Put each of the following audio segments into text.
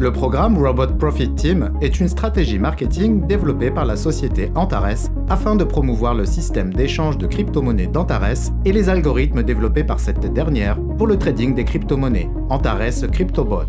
Le programme Robot Profit Team est une stratégie marketing développée par la société Antares afin de promouvoir le système d'échange de crypto-monnaies d'Antares et les algorithmes développés par cette dernière pour le trading des crypto-monnaies, Antares CryptoBot.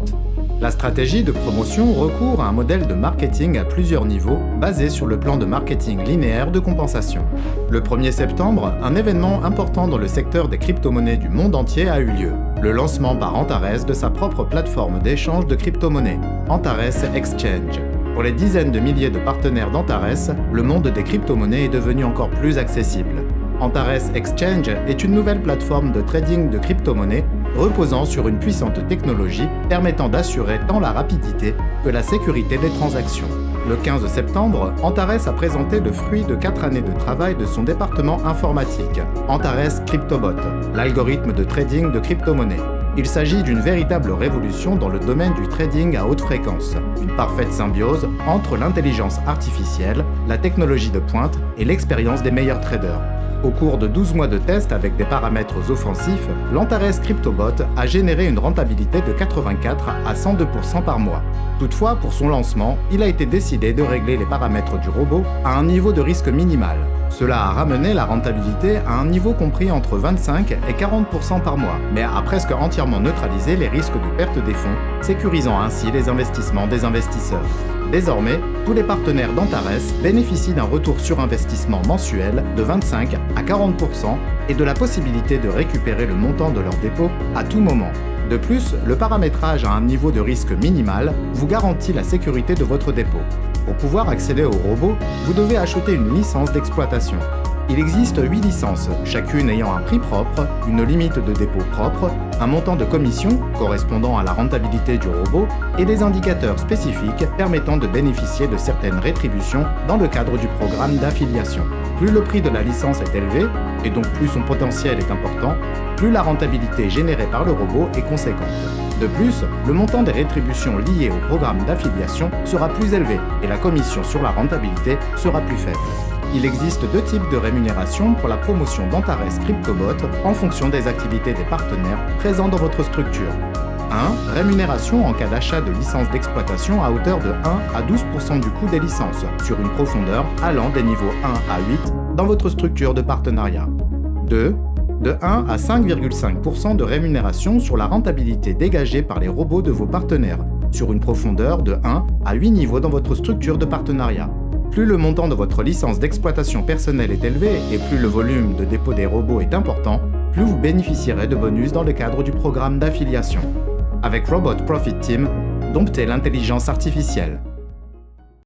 La stratégie de promotion recourt à un modèle de marketing à plusieurs niveaux basé sur le plan de marketing linéaire de compensation. Le 1er septembre, un événement important dans le secteur des crypto-monnaies du monde entier a eu lieu. Le lancement par Antares de sa propre plateforme d'échange de crypto-monnaies, Antares Exchange. Pour les dizaines de milliers de partenaires d'Antares, le monde des crypto-monnaies est devenu encore plus accessible. Antares Exchange est une nouvelle plateforme de trading de crypto-monnaies reposant sur une puissante technologie permettant d'assurer tant la rapidité que la sécurité des transactions. Le 15 septembre, Antares a présenté le fruit de 4 années de travail de son département informatique, Antares CryptoBot, l'algorithme de trading de crypto-monnaies. Il s'agit d'une véritable révolution dans le domaine du trading à haute fréquence, une parfaite symbiose entre l'intelligence artificielle, la technologie de pointe et l'expérience des meilleurs traders. Au cours de 12 mois de tests avec des paramètres offensifs, l'Antares CryptoBot a généré une rentabilité de 84 à 102% par mois. Toutefois, pour son lancement, il a été décidé de régler les paramètres du robot à un niveau de risque minimal. Cela a ramené la rentabilité à un niveau compris entre 25 et 40% par mois, mais a presque entièrement neutralisé les risques de perte des fonds, sécurisant ainsi les investissements des investisseurs. Désormais, tous les partenaires d'Antares bénéficient d'un retour sur investissement mensuel de 25 à 40% et de la possibilité de récupérer le montant de leur dépôt à tout moment. De plus, le paramétrage à un niveau de risque minimal vous garantit la sécurité de votre dépôt. Pour pouvoir accéder au robot, vous devez acheter une licence d'exploitation. Il existe 8 licences, chacune ayant un prix propre, une limite de dépôt propre, un montant de commission correspondant à la rentabilité du robot et des indicateurs spécifiques permettant de bénéficier de certaines rétributions dans le cadre du programme d'affiliation. Plus le prix de la licence est élevé, et donc plus son potentiel est important, plus la rentabilité générée par le robot est conséquente. De plus, le montant des rétributions liées au programme d'affiliation sera plus élevé et la commission sur la rentabilité sera plus faible. Il existe 2 types de rémunération pour la promotion d'Antares CryptoBot en fonction des activités des partenaires présents dans votre structure. 1. Rémunération en cas d'achat de licences d'exploitation à hauteur de 1 à 12% du coût des licences, sur une profondeur allant des niveaux 1 à 8 dans votre structure de partenariat. 2. De 1 à 5,5% de rémunération sur la rentabilité dégagée par les robots de vos partenaires, sur une profondeur de 1 à 8 niveaux dans votre structure de partenariat. Plus le montant de votre licence d'exploitation personnelle est élevé et plus le volume de dépôt des robots est important, plus vous bénéficierez de bonus dans le cadre du programme d'affiliation. Avec Robot Profit Team, domptez l'intelligence artificielle.